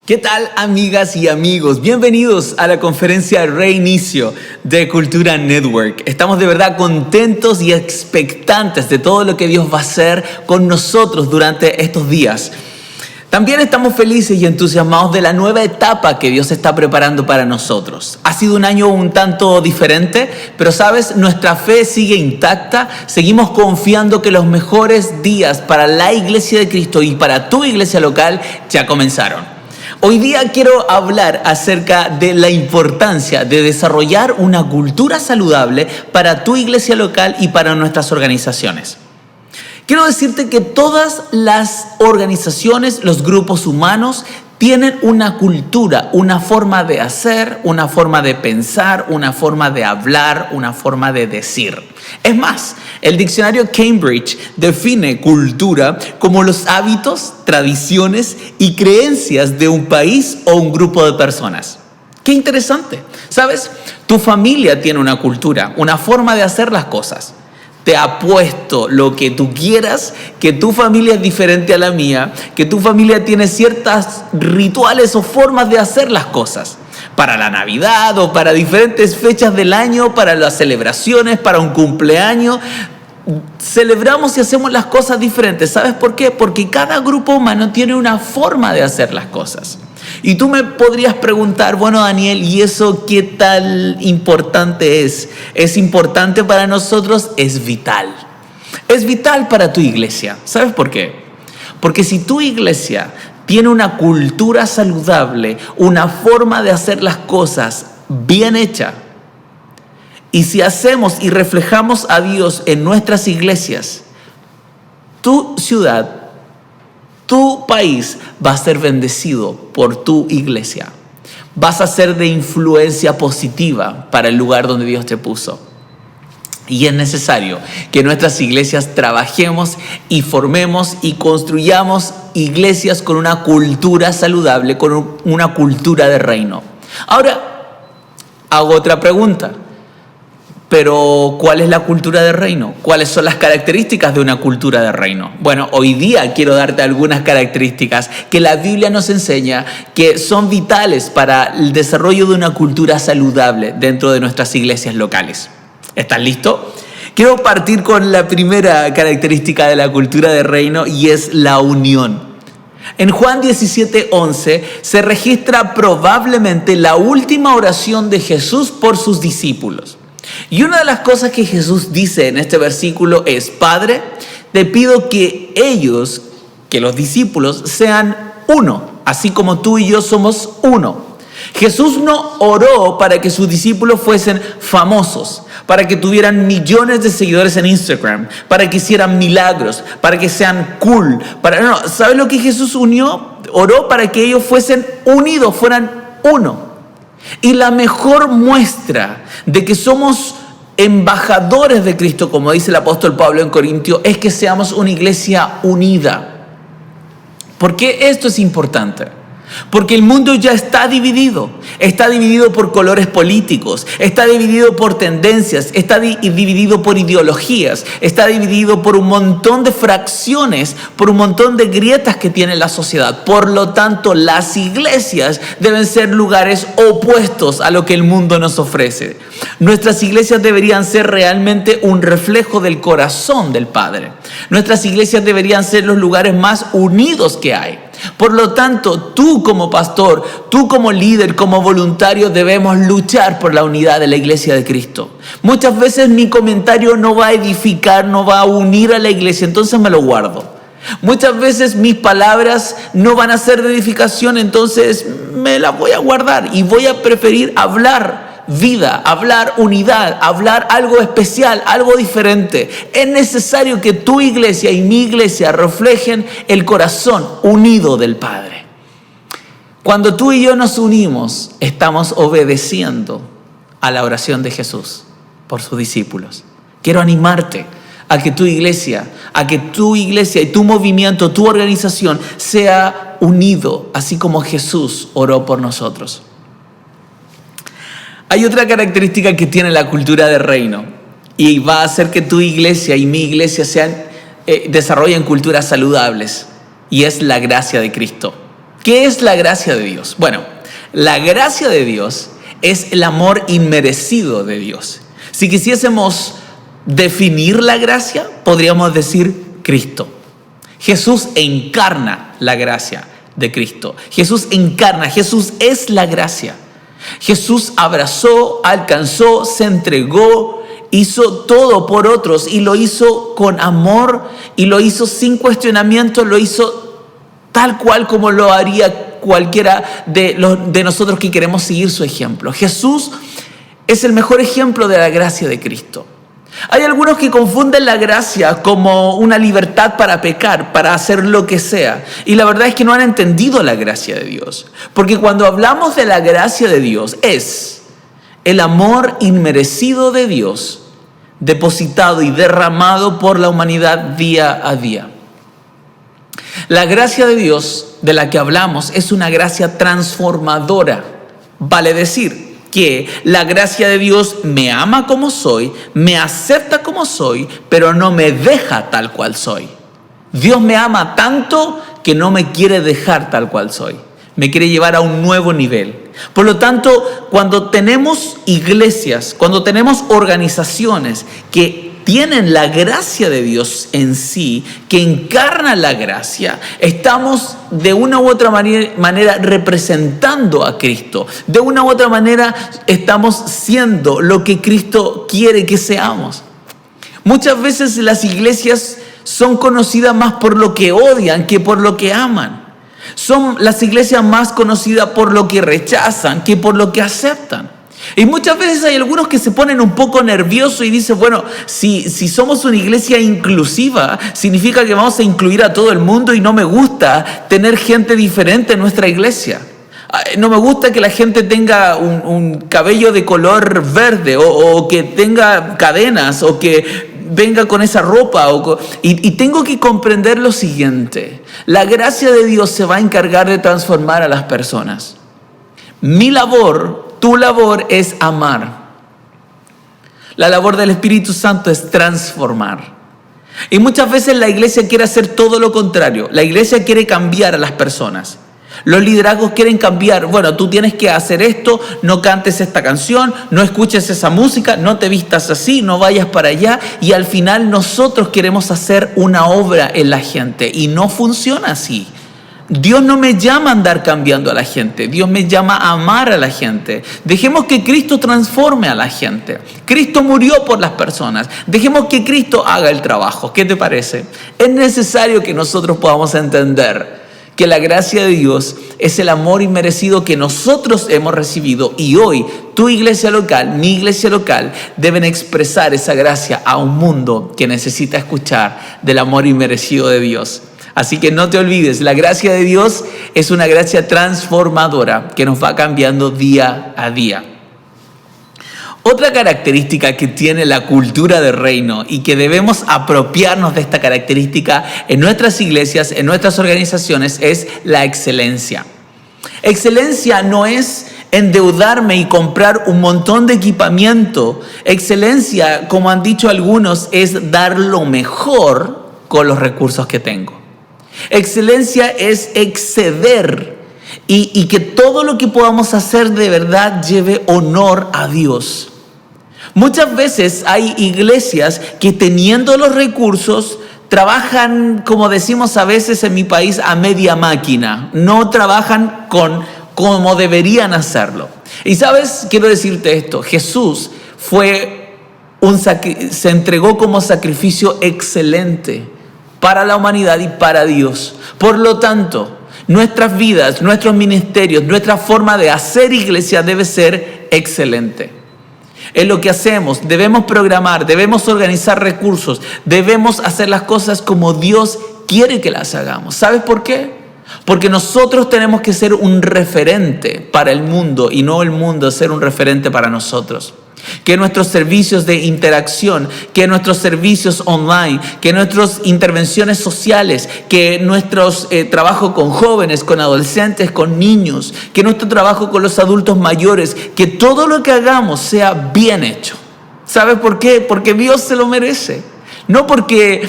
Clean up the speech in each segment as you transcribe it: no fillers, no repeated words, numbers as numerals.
¿Qué tal, amigas y amigos? Bienvenidos a la conferencia Reinicio de Cultura Network. Estamos de verdad contentos y expectantes de todo lo que Dios va a hacer con nosotros durante estos días. También estamos felices y entusiasmados de la nueva etapa que Dios está preparando para nosotros. Ha sido un año un tanto diferente, pero sabes, nuestra fe sigue intacta. Seguimos confiando que los mejores días para la Iglesia de Cristo y para tu iglesia local ya comenzaron. Hoy día quiero hablar acerca de la importancia de desarrollar una cultura saludable para tu iglesia local y para nuestras organizaciones. Quiero decirte que todas las organizaciones, los grupos humanos, tienen una cultura, una forma de hacer, una forma de pensar, una forma de hablar, una forma de decir. Es más, el diccionario Cambridge define cultura como los hábitos, tradiciones y creencias de un país o un grupo de personas. ¡Qué interesante! ¿Sabes? Tu familia tiene una cultura, una forma de hacer las cosas. Te apuesto lo que tú quieras, que tu familia es diferente a la mía, que tu familia tiene ciertas rituales o formas de hacer las cosas. Para la Navidad o para diferentes fechas del año, para las celebraciones, para un cumpleaños. Celebramos y hacemos las cosas diferentes. ¿Sabes por qué? Porque cada grupo humano tiene una forma de hacer las cosas. Y tú me podrías preguntar, bueno, Daniel, ¿y eso qué tal importante es? ¿Es importante para nosotros? Es vital. Es vital para tu iglesia. ¿Sabes por qué? Porque si tu iglesia tiene una cultura saludable, una forma de hacer las cosas bien hecha, y si hacemos y reflejamos a Dios en nuestras iglesias, tu ciudad, tu país va a ser bendecido por tu iglesia. Vas a ser de influencia positiva para el lugar donde Dios te puso. Y es necesario que nuestras iglesias trabajemos y formemos y construyamos iglesias con una cultura saludable, con una cultura de reino. Ahora, hago otra pregunta. Pero, ¿cuál es la cultura de reino? ¿Cuáles son las características de una cultura de reino? Bueno, hoy día quiero darte algunas características que la Biblia nos enseña que son vitales para el desarrollo de una cultura saludable dentro de nuestras iglesias locales. ¿Estás listo? Quiero partir con la primera característica de la cultura de reino y es la unión. En Juan 17:11 se registra probablemente la última oración de Jesús por sus discípulos. Y una de las cosas que Jesús dice en este versículo es: Padre, te pido que ellos, que los discípulos, sean uno, así como tú y yo somos uno. Jesús no oró para que sus discípulos fuesen famosos, para que tuvieran millones de seguidores en Instagram, para que hicieran milagros, para que sean cool. No, ¿sabes lo que Jesús oró para que ellos fuesen unidos, fueran uno. Y la mejor muestra de que somos embajadores de Cristo, como dice el apóstol Pablo en Corintios, es que seamos una iglesia unida. ¿Por qué esto es importante? Porque el mundo ya está dividido por colores políticos, está dividido por tendencias, está dividido por ideologías, está dividido por un montón de fracciones, por un montón de grietas que tiene la sociedad. Por lo tanto, las iglesias deben ser lugares opuestos a lo que el mundo nos ofrece. Nuestras iglesias deberían ser realmente un reflejo del corazón del Padre. Nuestras iglesias deberían ser los lugares más unidos que hay. Por lo tanto, tú como pastor, tú como líder, como voluntario, debemos luchar por la unidad de la iglesia de Cristo. Muchas veces mi comentario no va a edificar, no va a unir a la iglesia, entonces me lo guardo. Muchas veces mis palabras no van a ser de edificación, entonces me las voy a guardar y voy a preferir hablar vida, hablar unidad, hablar algo especial, algo diferente. Es necesario que tu iglesia y mi iglesia reflejen el corazón unido del Padre. Cuando tú y yo nos unimos, estamos obedeciendo a la oración de Jesús por sus discípulos. Quiero animarte a que tu iglesia y tu movimiento, tu organización sea unido, así como Jesús oró por nosotros. Hay otra característica que tiene la cultura de reino y va a hacer que tu iglesia y mi iglesia desarrollen culturas saludables, y es la gracia de Cristo. ¿Qué es la gracia de Dios? Bueno, la gracia de Dios es el amor inmerecido de Dios. Si quisiésemos definir la gracia, podríamos decir Cristo. Jesús encarna la gracia de Cristo. Jesús encarna, Jesús es la gracia. Jesús abrazó, alcanzó, se entregó, hizo todo por otros y lo hizo con amor y lo hizo sin cuestionamiento, lo hizo tal cual como lo haría cualquiera de nosotros que queremos seguir su ejemplo. Jesús es el mejor ejemplo de la gracia de Cristo. Hay algunos que confunden la gracia como una libertad para pecar, para hacer lo que sea. Y la verdad es que no han entendido la gracia de Dios. Porque cuando hablamos de la gracia de Dios, es el amor inmerecido de Dios, depositado y derramado por la humanidad día a día. La gracia de Dios de la que hablamos es una gracia transformadora. Vale decir que la gracia de Dios me ama como soy, me acepta como soy, pero no me deja tal cual soy. Dios me ama tanto que no me quiere dejar tal cual soy. Me quiere llevar a un nuevo nivel. Por lo tanto, cuando tenemos iglesias, cuando tenemos organizaciones que tienen la gracia de Dios en sí, que encarnan la gracia, estamos de una u otra manera representando a Cristo. De una u otra manera estamos siendo lo que Cristo quiere que seamos. Muchas veces las iglesias son conocidas más por lo que odian que por lo que aman. Son las iglesias más conocidas por lo que rechazan que por lo que aceptan. Y muchas veces hay algunos que se ponen un poco nerviosos y dicen, bueno, si somos una iglesia inclusiva, significa que vamos a incluir a todo el mundo y no me gusta tener gente diferente en nuestra iglesia. No me gusta que la gente tenga un cabello de color verde o que tenga cadenas o que venga con esa ropa. Y tengo que comprender lo siguiente. La gracia de Dios se va a encargar de transformar a las personas. Mi labor, tu labor es amar. La labor del Espíritu Santo es transformar. Y muchas veces la iglesia quiere hacer todo lo contrario. La iglesia quiere cambiar a las personas. Los liderazgos quieren cambiar. Bueno, tú tienes que hacer esto, no cantes esta canción, no escuches esa música, no te vistas así, no vayas para allá. Y al final nosotros queremos hacer una obra en la gente y no funciona así. Dios no me llama a andar cambiando a la gente. Dios me llama a amar a la gente. Dejemos que Cristo transforme a la gente. Cristo murió por las personas. Dejemos que Cristo haga el trabajo. ¿Qué te parece? Es necesario que nosotros podamos entender que la gracia de Dios es el amor inmerecido que nosotros hemos recibido. Y hoy tu iglesia local, mi iglesia local, deben expresar esa gracia a un mundo que necesita escuchar del amor inmerecido de Dios. Así que no te olvides, la gracia de Dios es una gracia transformadora que nos va cambiando día a día. Otra característica que tiene la cultura del reino y que debemos apropiarnos de esta característica en nuestras iglesias, en nuestras organizaciones, es la excelencia. Excelencia no es endeudarme y comprar un montón de equipamiento. Excelencia, como han dicho algunos, es dar lo mejor con los recursos que tengo. Excelencia es exceder y que todo lo que podamos hacer de verdad lleve honor a Dios. Muchas veces hay iglesias que teniendo los recursos trabajan, como decimos a veces en mi país, a media máquina. No trabajan como deberían hacerlo. Y sabes, quiero decirte esto, Jesús se entregó como sacrificio excelente para la humanidad y para Dios. Por lo tanto, nuestras vidas, nuestros ministerios, nuestra forma de hacer iglesia debe ser excelente. En lo que hacemos, debemos programar, debemos organizar recursos, debemos hacer las cosas como Dios quiere que las hagamos. ¿Sabes por qué? Porque nosotros tenemos que ser un referente para el mundo y no el mundo ser un referente para nosotros. Que nuestros servicios de interacción, que nuestros servicios online, que nuestras intervenciones sociales, que nuestros trabajo con jóvenes, con adolescentes, con niños, que nuestro trabajo con los adultos mayores, que todo lo que hagamos sea bien hecho. ¿Sabes por qué? Porque Dios se lo merece. No porque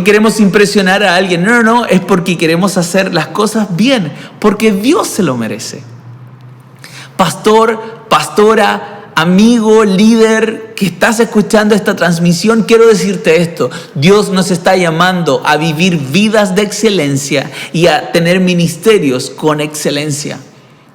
queremos impresionar a alguien, no, es porque queremos hacer las cosas bien, porque Dios se lo merece. Pastor, pastora, amigo, líder que estás escuchando esta transmisión, quiero decirte esto: Dios nos está llamando a vivir vidas de excelencia y a tener ministerios con excelencia.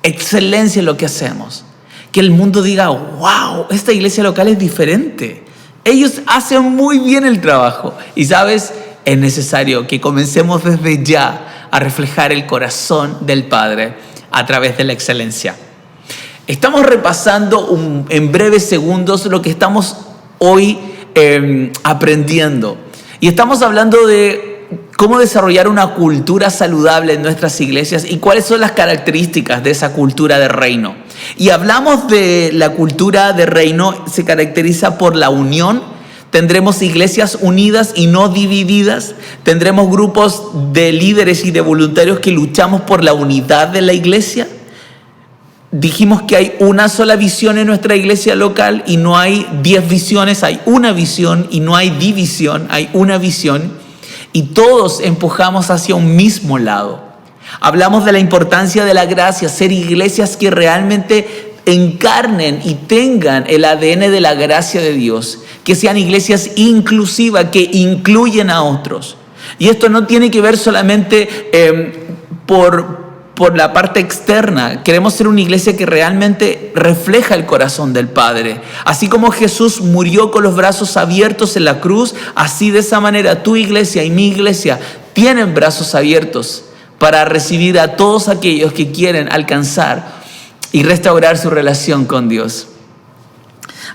Excelencia en lo que hacemos. Que el mundo diga: wow, esta iglesia local es diferente. Ellos hacen muy bien el trabajo. Y sabes, es necesario que comencemos desde ya a reflejar el corazón del Padre a través de la excelencia. Estamos repasando en breves segundos lo que estamos hoy aprendiendo. Y estamos hablando de cómo desarrollar una cultura saludable en nuestras iglesias y cuáles son las características de esa cultura de reino. Y hablamos de la cultura de reino, se caracteriza por la unión. Tendremos iglesias unidas y no divididas. Tendremos grupos de líderes y de voluntarios que luchamos por la unidad de la iglesia. Dijimos que hay una sola visión en nuestra iglesia local y no hay 10 visiones, hay una visión y no hay división, hay una visión y todos empujamos hacia un mismo lado. Hablamos de la importancia de la gracia, ser iglesias que realmente encarnen y tengan el ADN de la gracia de Dios, que sean iglesias inclusivas, que incluyen a otros. Y esto no tiene que ver solamente por la parte externa. Queremos ser una iglesia que realmente refleja el corazón del Padre. Así como Jesús murió con los brazos abiertos en la cruz, así de esa manera tu iglesia y mi iglesia tienen brazos abiertos para recibir a todos aquellos que quieren alcanzar y restaurar su relación con Dios.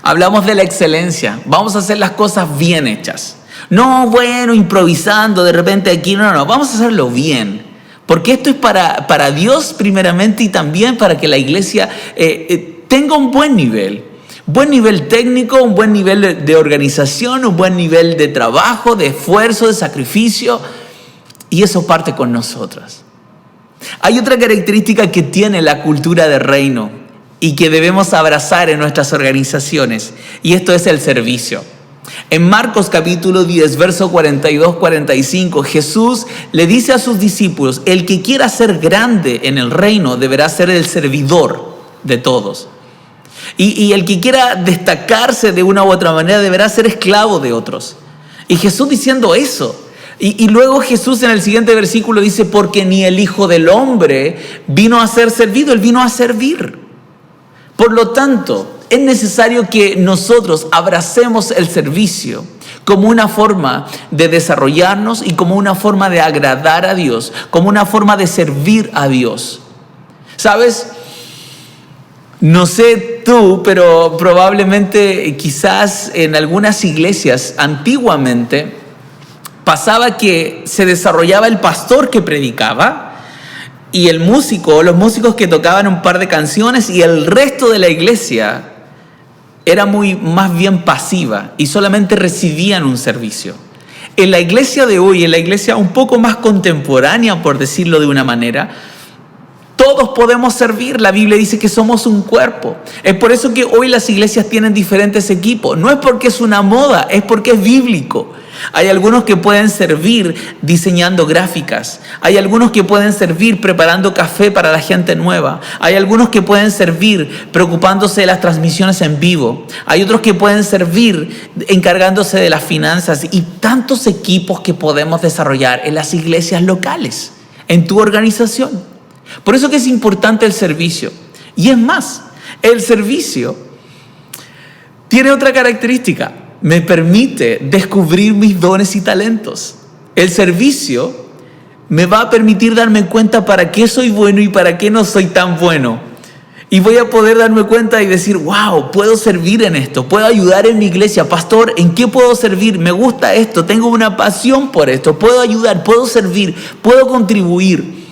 Hablamos de la excelencia. Vamos a hacer las cosas bien hechas. No, bueno, improvisando de repente aquí. No. Vamos a hacerlo bien. Porque esto es para Dios primeramente y también para que la iglesia tenga un buen nivel. Buen nivel técnico, un buen nivel de organización, un buen nivel de trabajo, de esfuerzo, de sacrificio. Y eso parte con nosotras. Hay otra característica que tiene la cultura de reino y que debemos abrazar en nuestras organizaciones. Y esto es el servicio. En Marcos capítulo 10, verso 42-45, Jesús le dice a sus discípulos: el que quiera ser grande en el reino deberá ser el servidor de todos. Y el que quiera destacarse de una u otra manera deberá ser esclavo de otros. Y Jesús diciendo eso. Y luego Jesús en el siguiente versículo dice: porque ni el Hijo del Hombre vino a ser servido, Él vino a servir. Por lo tanto, es necesario que nosotros abracemos el servicio como una forma de desarrollarnos y como una forma de agradar a Dios, como una forma de servir a Dios. ¿Sabes? No sé tú, pero probablemente quizás en algunas iglesias antiguamente pasaba que se desarrollaba el pastor que predicaba y el músico, los músicos que tocaban un par de canciones, y el resto de la iglesia era más bien pasiva y solamente recibían un servicio. En la iglesia de hoy, en la iglesia un poco más contemporánea, por decirlo de una manera, todos podemos servir. La Biblia dice que somos un cuerpo. Es por eso que hoy las iglesias tienen diferentes equipos. No es porque es una moda, es porque es bíblico. Hay algunos que pueden servir diseñando gráficas. Hay algunos que pueden servir preparando café para la gente nueva. Hay algunos que pueden servir preocupándose de las transmisiones en vivo. Hay otros que pueden servir encargándose de las finanzas. Y tantos equipos que podemos desarrollar en las iglesias locales, en tu organización. Por eso que es importante el servicio. Y es más, el servicio tiene otra característica. Me permite descubrir mis dones y talentos. El servicio me va a permitir darme cuenta para qué soy bueno y para qué no soy tan bueno. Y voy a poder darme cuenta y decir: wow, puedo servir en esto, puedo ayudar en mi iglesia. Pastor, ¿en qué puedo servir? Me gusta esto, tengo una pasión por esto, puedo ayudar, puedo servir, puedo contribuir.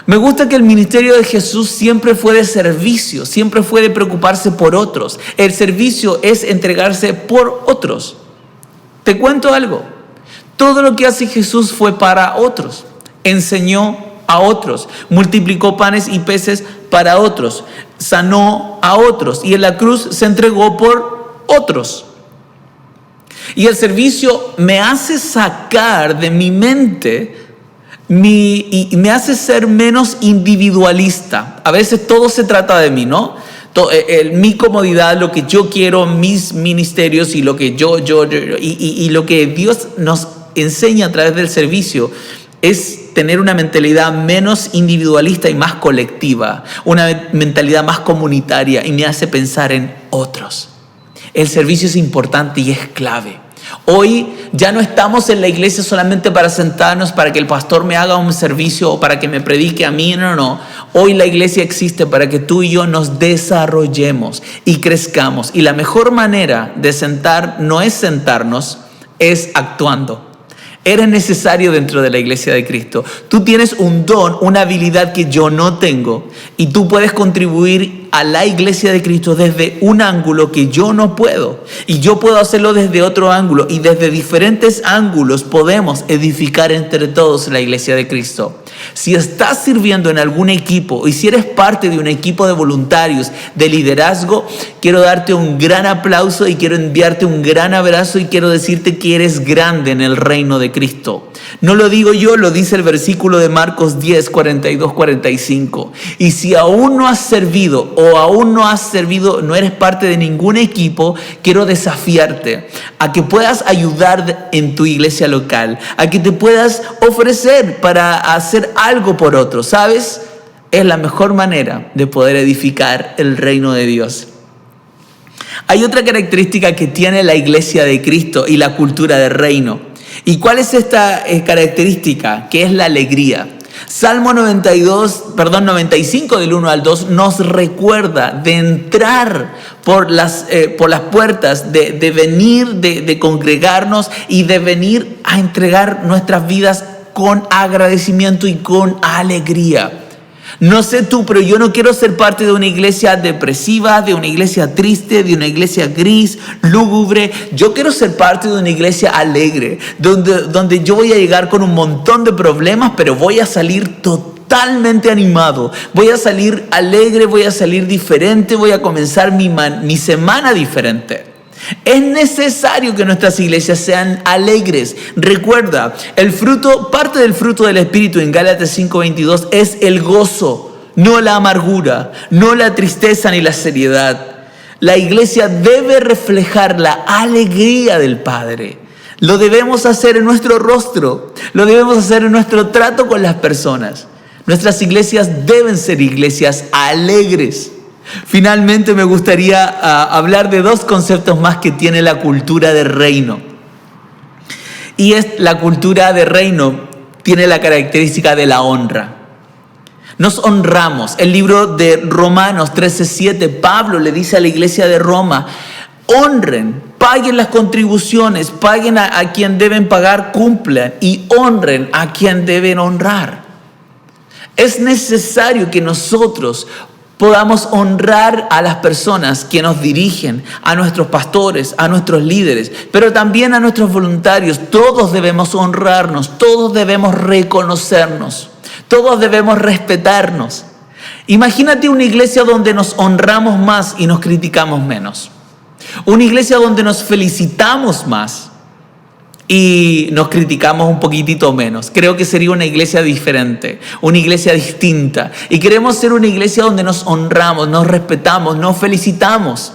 Me gusta que el ministerio de Jesús siempre fue de servicio, siempre fue de preocuparse por otros. El servicio es entregarse por otros. Te cuento algo. Todo lo que hace Jesús fue para otros. Enseñó a otros, multiplicó panes y peces para otros, sanó a otros y en la cruz se entregó por otros. Y el servicio me hace sacar de mi mente y me hace ser menos individualista. A veces todo se trata de mí, ¿no? Mi comodidad, lo que yo quiero, mis ministerios y lo que y lo que Dios nos enseña a través del servicio es tener una mentalidad menos individualista y más colectiva, una mentalidad más comunitaria, y me hace pensar en otros. El servicio es importante y es clave. Hoy ya no estamos en la iglesia solamente para sentarnos, para que el pastor me haga un servicio o para que me predique a mí, no. Hoy la iglesia existe para que tú y yo nos desarrollemos y crezcamos. Y la mejor manera de sentar no es sentarnos, es actuando. Eres necesario dentro de la iglesia de Cristo. Tú tienes un don, una habilidad que yo no tengo, y tú puedes contribuir a la iglesia de Cristo desde un ángulo que yo no puedo. Y yo puedo hacerlo desde otro ángulo, y desde diferentes ángulos podemos edificar entre todos la iglesia de Cristo. Si estás sirviendo en algún equipo y si eres parte de un equipo de voluntarios, de liderazgo, quiero darte un gran aplauso y quiero enviarte un gran abrazo y quiero decirte que eres grande en el reino de Cristo. No lo digo yo, lo dice el versículo de Marcos 10, 42, 45. Y si aún no has servido no eres parte de ningún equipo, quiero desafiarte a que puedas ayudar en tu iglesia local, a que te puedas ofrecer para hacer algo por otros, ¿sabes? Es la mejor manera de poder edificar el reino de Dios. Hay otra característica que tiene la iglesia de Cristo y la cultura del reino. ¿Y cuál es esta característica? Que es la alegría. Salmo 95 del 1 al 2 nos recuerda de entrar por las puertas, de venir, de congregarnos y de venir a entregar nuestras vidas con agradecimiento y con alegría. No sé tú, pero yo no quiero ser parte de una iglesia depresiva, de una iglesia triste, de una iglesia gris, lúgubre. Yo quiero ser parte de una iglesia alegre, donde yo voy a llegar con un montón de problemas, pero voy a salir totalmente animado. Voy a salir alegre, voy a salir diferente, voy a comenzar mi semana diferente. Es necesario que nuestras iglesias sean alegres. Recuerda, parte del fruto del Espíritu en Gálatas 5:22 es el gozo, no la amargura, no la tristeza ni la seriedad. La iglesia debe reflejar la alegría del Padre. Lo debemos hacer en nuestro rostro, lo debemos hacer en nuestro trato con las personas. Nuestras iglesias deben ser iglesias alegres. Finalmente me gustaría hablar de dos conceptos más que tiene la cultura de reino. Y la cultura de reino tiene la característica de la honra. Nos honramos. El libro de Romanos 13:7, Pablo le dice a la iglesia de Roma: honren, paguen las contribuciones, paguen a quien deben pagar, cumplan y honren a quien deben honrar. Es necesario que nosotros podamos honrar a las personas que nos dirigen, a nuestros pastores, a nuestros líderes, pero también a nuestros voluntarios. Todos debemos honrarnos, todos debemos reconocernos, todos debemos respetarnos. Imagínate una iglesia donde nos honramos más y nos criticamos menos. Una iglesia donde nos felicitamos más y nos criticamos un poquitito menos. Creo que sería una iglesia diferente, una iglesia distinta. Y queremos ser una iglesia donde nos honramos, nos respetamos, nos felicitamos.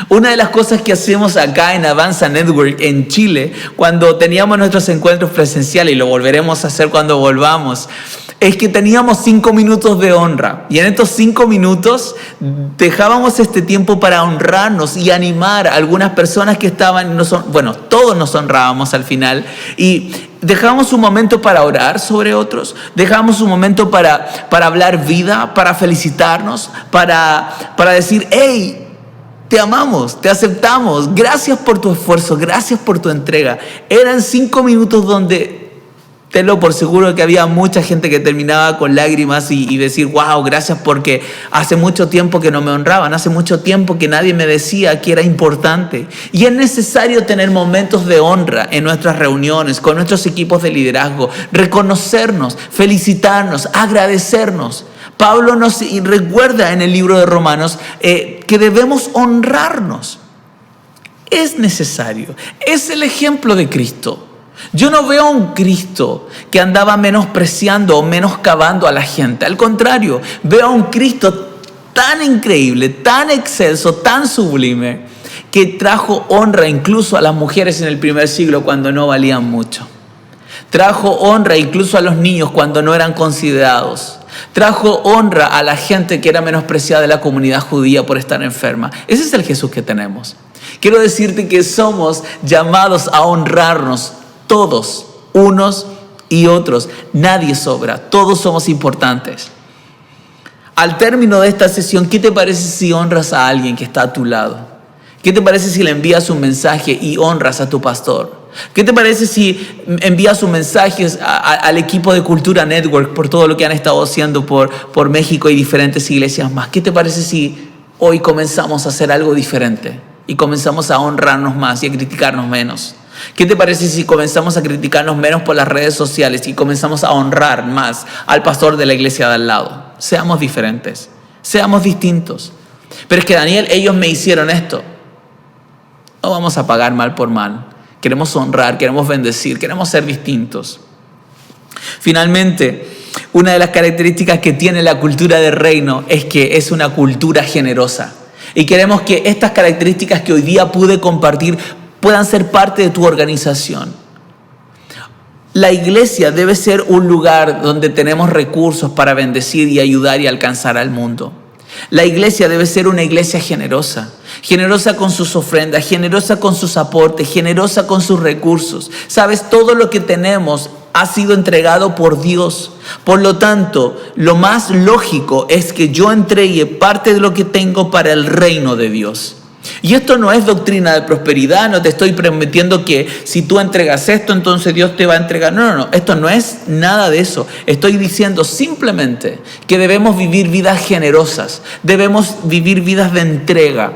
Una de las cosas que hacemos acá en Avanza Network en Chile, cuando teníamos nuestros encuentros presenciales, y lo volveremos a hacer cuando volvamos, es que teníamos 5 minutos de honra. Y en estos 5 minutos dejábamos este tiempo para honrarnos y animar a algunas personas que estaban, todos nos honrábamos al final. Y dejábamos un momento para orar sobre otros, dejábamos un momento para hablar vida, para felicitarnos, para decir: hey, te amamos, te aceptamos, gracias por tu esfuerzo, gracias por tu entrega. Eran 5 minutos donde tenlo por seguro que había mucha gente que terminaba con lágrimas y decir: wow, gracias, porque hace mucho tiempo que no me honraban, hace mucho tiempo que nadie me decía que era importante. Y es necesario tener momentos de honra en nuestras reuniones, con nuestros equipos de liderazgo, reconocernos, felicitarnos, agradecernos. Pablo nos recuerda en el libro de Romanos que debemos honrarnos. Es necesario. Es el ejemplo de Cristo. Yo no veo a un Cristo que andaba menospreciando o menoscabando a la gente. Al contrario, veo a un Cristo tan increíble, tan excelso, tan sublime, que trajo honra incluso a las mujeres en el primer siglo cuando no valían mucho. Trajo honra incluso a los niños cuando no eran considerados. Trajo honra a la gente que era menospreciada de la comunidad judía por estar enferma. Ese es el Jesús que tenemos. Quiero decirte que somos llamados a honrarnos todos, unos y otros. Nadie sobra, todos somos importantes. Al término de esta sesión, ¿qué te parece si honras a alguien que está a tu lado? ¿Qué te parece si le envías un mensaje y honras a tu pastor? ¿Qué te parece si envías un mensaje al equipo de Cultura Network por todo lo que han estado haciendo por México y diferentes iglesias más? ¿Qué te parece si hoy comenzamos a hacer algo diferente y comenzamos a honrarnos más y a criticarnos menos? ¿Qué te parece si comenzamos a criticarnos menos por las redes sociales y comenzamos a honrar más al pastor de la iglesia de al lado? Seamos diferentes, seamos distintos. Pero es que Daniel, ellos me hicieron esto. No vamos a pagar mal por mal. Queremos honrar, queremos bendecir, queremos ser distintos. Finalmente, una de las características que tiene la cultura del reino es que es una cultura generosa. Y queremos que estas características que hoy día pude compartir puedan ser parte de tu organización. La iglesia debe ser un lugar donde tenemos recursos para bendecir y ayudar y alcanzar al mundo. La iglesia debe ser una iglesia generosa, generosa con sus ofrendas, generosa con sus aportes, generosa con sus recursos. Sabes, todo lo que tenemos ha sido entregado por Dios. Por lo tanto, lo más lógico es que yo entregue parte de lo que tengo para el reino de Dios. Y esto no es doctrina de prosperidad, no te estoy prometiendo que si tú entregas esto, entonces Dios te va a entregar. No, esto no es nada de eso. Estoy diciendo simplemente que debemos vivir vidas generosas, debemos vivir vidas de entrega.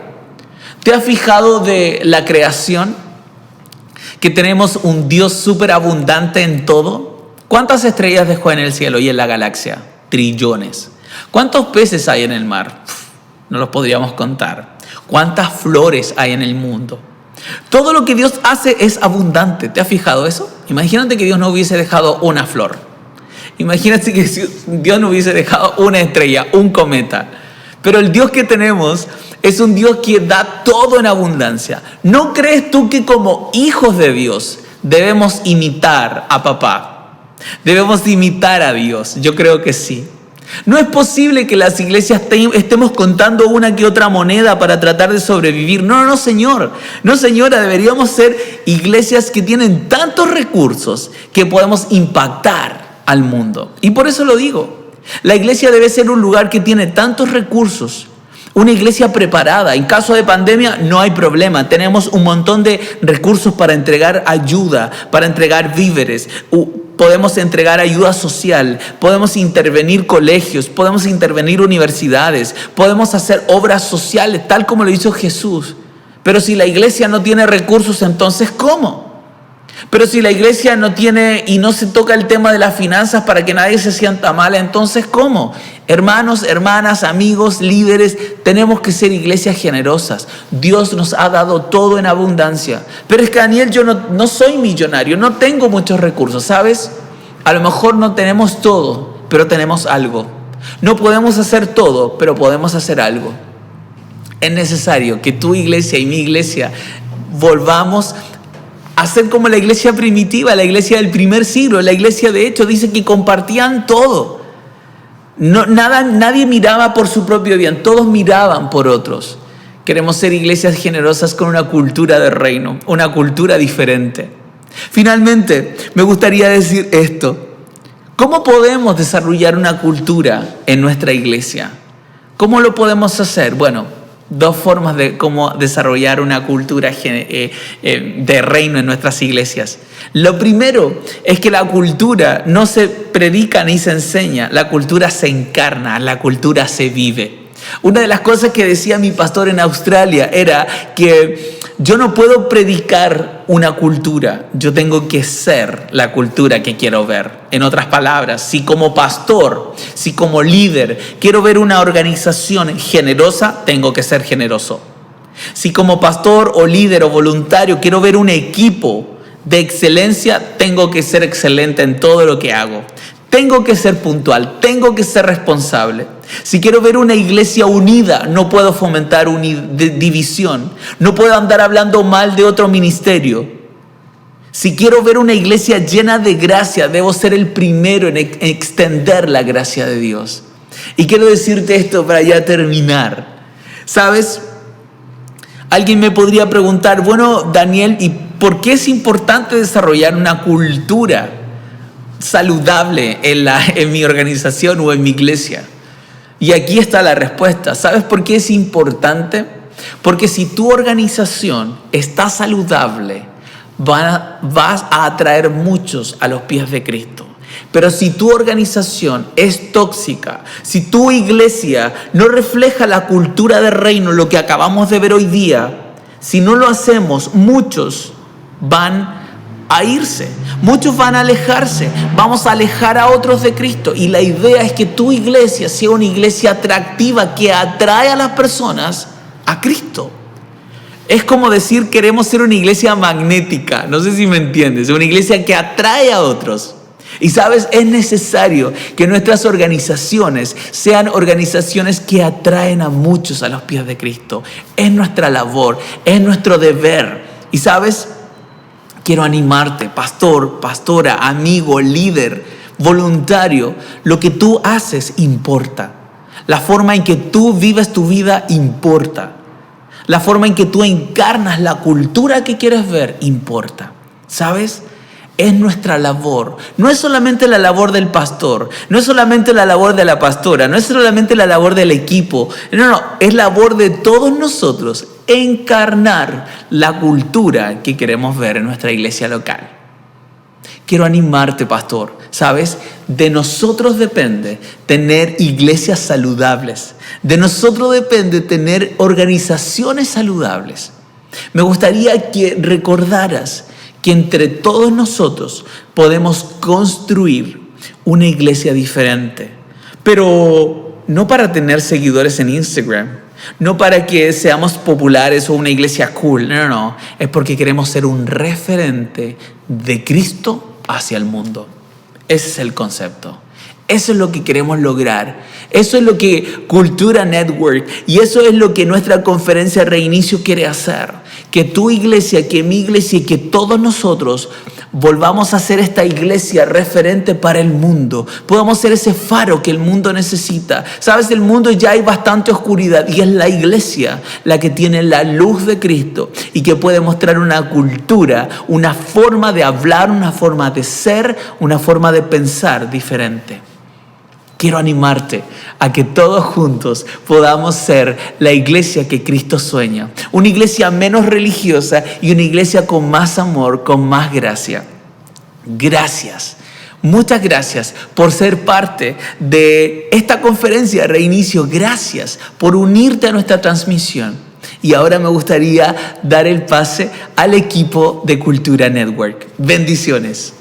¿Te has fijado de la creación? Que tenemos un Dios súper abundante en todo. ¿Cuántas estrellas dejó en el cielo y en la galaxia? Trillones. ¿Cuántos peces hay en el mar? No los podríamos contar. ¿Cuántas flores hay en el mundo? Todo lo que Dios hace es abundante. ¿Te has fijado eso? Imagínate que Dios no hubiese dejado una flor. Imagínate que Dios no hubiese dejado una estrella, un cometa. Pero el Dios que tenemos es un Dios que da todo en abundancia. ¿No crees tú que como hijos de Dios debemos imitar a papá? Debemos imitar a Dios. Yo creo que sí. No es posible que las iglesias estemos contando una que otra moneda para tratar de sobrevivir. No, señor. No, señora, deberíamos ser iglesias que tienen tantos recursos que podemos impactar al mundo. Y por eso lo digo. La iglesia debe ser un lugar que tiene tantos recursos. Una iglesia preparada. En caso de pandemia no hay problema. Tenemos un montón de recursos para entregar ayuda, para entregar víveres. Podemos entregar ayuda social, podemos intervenir colegios, podemos intervenir universidades, podemos hacer obras sociales, tal como lo hizo Jesús. Pero si la iglesia no tiene recursos, entonces ¿cómo? Pero si la iglesia no tiene y no se toca el tema de las finanzas para que nadie se sienta mal, entonces ¿cómo? Hermanos, hermanas, amigos, líderes, tenemos que ser iglesias generosas. Dios nos ha dado todo en abundancia. Pero es que Daniel, yo no soy millonario, no tengo muchos recursos, ¿sabes? A lo mejor no tenemos todo, pero tenemos algo. No podemos hacer todo, pero podemos hacer algo. Es necesario que tu iglesia y mi iglesia volvamos a ser como la iglesia primitiva, la iglesia del primer siglo. La iglesia, de hecho, dice que compartían todo. Nadie miraba por su propio bien, todos miraban por otros. Queremos ser iglesias generosas con una cultura de reino, una cultura diferente. Finalmente, me gustaría decir esto. ¿Cómo podemos desarrollar una cultura en nuestra iglesia? ¿Cómo lo podemos hacer? Bueno, dos formas de cómo desarrollar una cultura de reino en nuestras iglesias. Lo primero es que la cultura no se predica ni se enseña, la cultura se encarna, la cultura se vive. Una de las cosas que decía mi pastor en Australia era que yo no puedo predicar una cultura, yo tengo que ser la cultura que quiero ver. En otras palabras, si como pastor, si como líder quiero ver una organización generosa, tengo que ser generoso. Si como pastor o líder o voluntario quiero ver un equipo de excelencia, tengo que ser excelente en todo lo que hago. Tengo que ser puntual, tengo que ser responsable. Si quiero ver una iglesia unida, no puedo fomentar división. No puedo andar hablando mal de otro ministerio. Si quiero ver una iglesia llena de gracia, debo ser el primero en extender la gracia de Dios. Y quiero decirte esto para ya terminar. ¿Sabes? Alguien me podría preguntar, bueno, Daniel, ¿y por qué es importante desarrollar una cultura saludable en mi organización o en mi iglesia? Y aquí está la respuesta. ¿Sabes por qué es importante? Porque si tu organización está saludable, vas a atraer muchos a los pies de Cristo. Pero si tu organización es tóxica, si tu iglesia no refleja la cultura del reino, lo que acabamos de ver hoy día, si no lo hacemos, muchos van a irse, muchos van a alejarse, vamos a alejar a otros de Cristo. Y la idea es que tu iglesia sea una iglesia atractiva que atrae a las personas a Cristo. Es como decir, queremos ser una iglesia magnética, no sé si me entiendes, una iglesia que atrae a otros. Y sabes, es necesario que nuestras organizaciones sean organizaciones que atraen a muchos a los pies de Cristo. Es nuestra labor, es nuestro deber. Y sabes, quiero animarte, pastor, pastora, amigo, líder, voluntario. Lo que tú haces importa. La forma en que tú vives tu vida importa. La forma en que tú encarnas la cultura que quieres ver importa. ¿Sabes? Es nuestra labor. No es solamente la labor del pastor, no es solamente la labor de la pastora, no es solamente la labor del equipo. No, es labor de todos nosotros encarnar la cultura que queremos ver en nuestra iglesia local. Quiero animarte, pastor. ¿Sabes? De nosotros depende tener iglesias saludables. De nosotros depende tener organizaciones saludables. Me gustaría que recordaras que entre todos nosotros podemos construir una iglesia diferente. Pero no para tener seguidores en Instagram, no para que seamos populares o una iglesia cool, no. Es porque queremos ser un referente de Cristo hacia el mundo. Ese es el concepto. Eso es lo que queremos lograr. Eso es lo que Cultura Network y eso es lo que nuestra conferencia Reinicio quiere hacer. Que tu iglesia, que mi iglesia y que todos nosotros volvamos a ser esta iglesia referente para el mundo. Podamos ser ese faro que el mundo necesita. Sabes, el mundo ya hay bastante oscuridad y es la iglesia la que tiene la luz de Cristo y que puede mostrar una cultura, una forma de hablar, una forma de ser, una forma de pensar diferente. Quiero animarte a que todos juntos podamos ser la iglesia que Cristo sueña. Una iglesia menos religiosa y una iglesia con más amor, con más gracia. Gracias. Muchas gracias por ser parte de esta conferencia Reinicio. Gracias por unirte a nuestra transmisión. Y ahora me gustaría dar el pase al equipo de Cultura Network. Bendiciones.